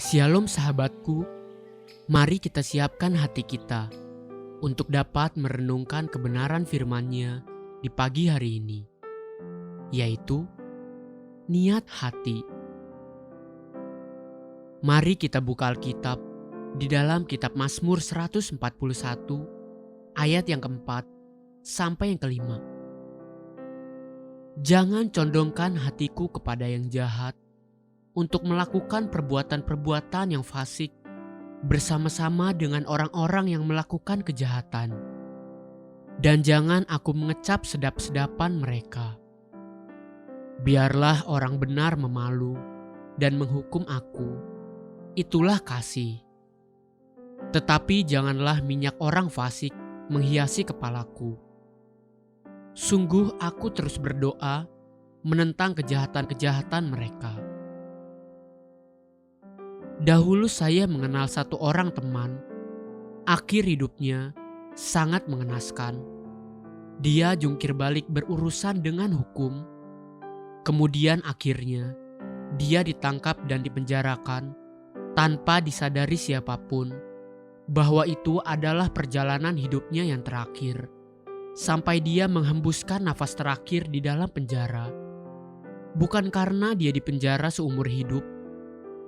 Shalom sahabatku, mari kita siapkan hati kita untuk dapat merenungkan kebenaran firman-Nya di pagi hari ini, yaitu niat hati. Mari kita buka Alkitab di dalam kitab Mazmur 141 ayat yang keempat sampai yang kelima. Jangan condongkan hatiku kepada yang jahat, untuk melakukan perbuatan-perbuatan yang fasik bersama-sama dengan orang-orang yang melakukan kejahatan. Dan jangan aku mengecap sedap-sedapan mereka. Biarlah orang benar memalu dan menghukum aku, itulah kasih. Tetapi janganlah minyak orang fasik menghiasi kepalaku. Sungguh aku terus berdoa menentang kejahatan-kejahatan mereka. Dahulu saya mengenal satu orang teman, akhir hidupnya sangat mengenaskan. Dia jungkir balik berurusan dengan hukum. Kemudian akhirnya dia ditangkap dan dipenjarakan tanpa disadari siapapun bahwa itu adalah perjalanan hidupnya yang terakhir, sampai dia menghembuskan nafas terakhir di dalam penjara. Bukan karena dia dipenjara seumur hidup,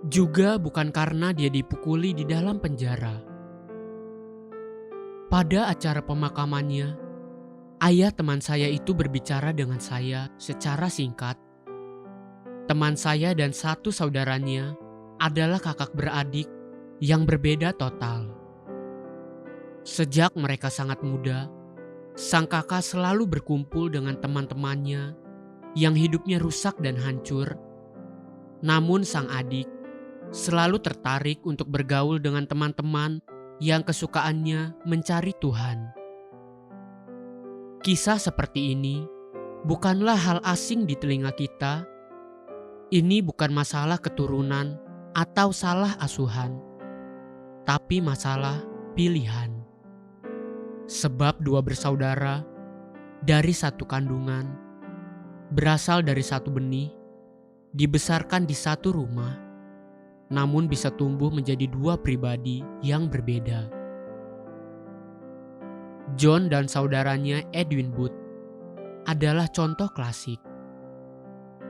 juga bukan karena dia dipukuli di dalam penjara. Pada acara pemakamannya, ayah teman saya itu berbicara dengan saya secara singkat. Teman saya dan satu saudaranya adalah kakak beradik yang berbeda total. Sejak mereka sangat muda, sang kakak selalu berkumpul dengan teman-temannya yang hidupnya rusak dan hancur. Namun sang adik selalu tertarik untuk bergaul dengan teman-teman yang kesukaannya mencari Tuhan. Kisah seperti ini bukanlah hal asing di telinga kita. Ini bukan masalah keturunan atau salah asuhan, tapi masalah pilihan. Sebab dua bersaudara dari satu kandungan, berasal dari satu benih, dibesarkan di satu rumah, namun bisa tumbuh menjadi dua pribadi yang berbeda. John dan saudaranya Edwin Booth adalah contoh klasik.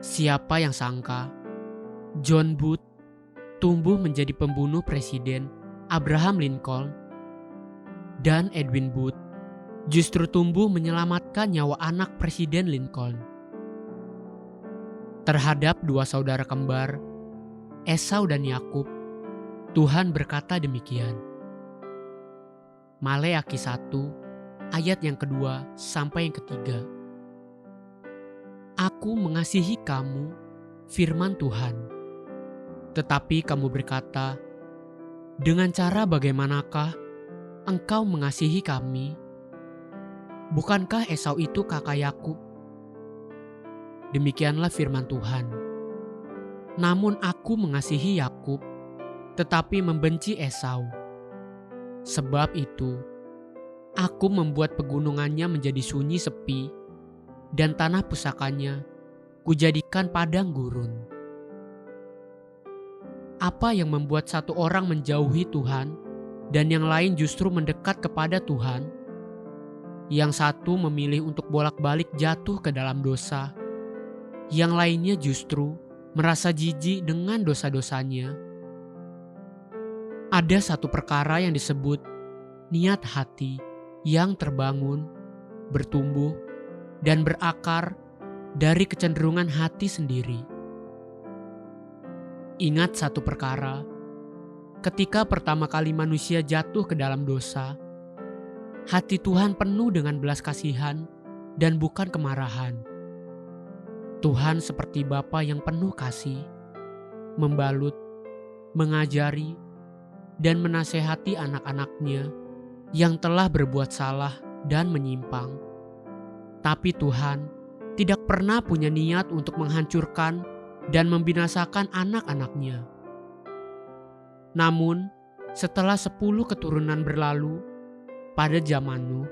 Siapa yang sangka John Booth tumbuh menjadi pembunuh Presiden Abraham Lincoln, dan Edwin Booth justru tumbuh menyelamatkan nyawa anak Presiden Lincoln. Terhadap dua saudara kembar, Esau dan Yakub, Tuhan berkata demikian. Maleakhi 1 ayat yang kedua sampai yang ketiga. Aku mengasihi kamu, firman Tuhan. Tetapi kamu berkata, dengan cara bagaimanakah engkau mengasihi kami? Bukankah Esau itu kakak Yakub? Demikianlah firman Tuhan. Namun aku mengasihi Yakub, tetapi membenci Esau. Sebab itu, aku membuat pegunungannya menjadi sunyi sepi, dan tanah pusakanya kujadikan padang gurun. Apa yang membuat satu orang menjauhi Tuhan, dan yang lain justru mendekat kepada Tuhan? Yang satu memilih untuk bolak-balik jatuh ke dalam dosa, yang lainnya justru merasa jijik dengan dosa-dosanya. Ada satu perkara yang disebut niat hati yang terbangun, bertumbuh, dan berakar dari kecenderungan hati sendiri. Ingat satu perkara, ketika pertama kali manusia jatuh ke dalam dosa, hati Tuhan penuh dengan belas kasihan dan bukan kemarahan. Tuhan seperti Bapa yang penuh kasih, membalut, mengajari, dan menasehati anak-anaknya yang telah berbuat salah dan menyimpang. Tapi Tuhan tidak pernah punya niat untuk menghancurkan dan membinasakan anak-anaknya. Namun, setelah 10 keturunan berlalu, pada zaman Nuh,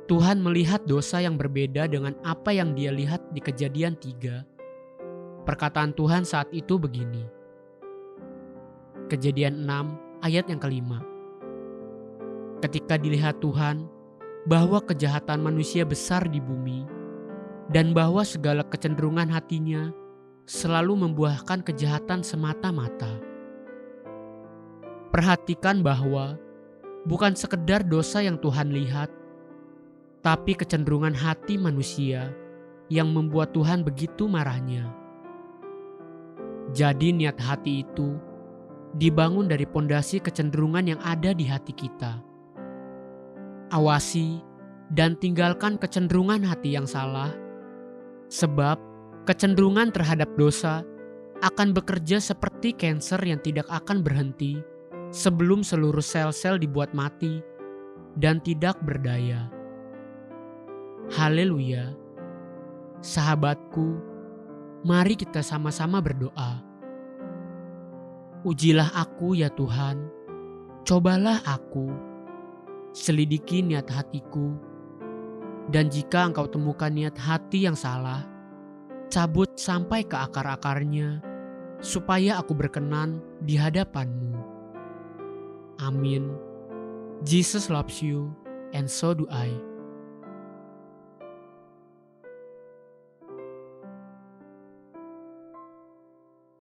Tuhan melihat dosa yang berbeda dengan apa yang dia lihat di Kejadian 3. Perkataan Tuhan saat itu begini, Kejadian 6 ayat yang kelima. Ketika dilihat Tuhan bahwa kejahatan manusia besar di bumi dan bahwa segala kecenderungan hatinya selalu membuahkan kejahatan semata-mata. Perhatikan bahwa bukan sekedar dosa yang Tuhan lihat, tapi kecenderungan hati manusia yang membuat Tuhan begitu marahnya. Jadi niat hati itu dibangun dari pondasi kecenderungan yang ada di hati kita. Awasi dan tinggalkan kecenderungan hati yang salah, sebab kecenderungan terhadap dosa akan bekerja seperti kanker yang tidak akan berhenti sebelum seluruh sel-sel dibuat mati dan tidak berdaya. Haleluya. Sahabatku, mari kita sama-sama berdoa. Ujilah aku ya Tuhan, cobalah aku, selidiki niat hatiku, dan jika Engkau temukan niat hati yang salah, cabut sampai ke akar-akarnya, supaya aku berkenan di hadapan-Mu. Amin. Jesus loves you, and so do I.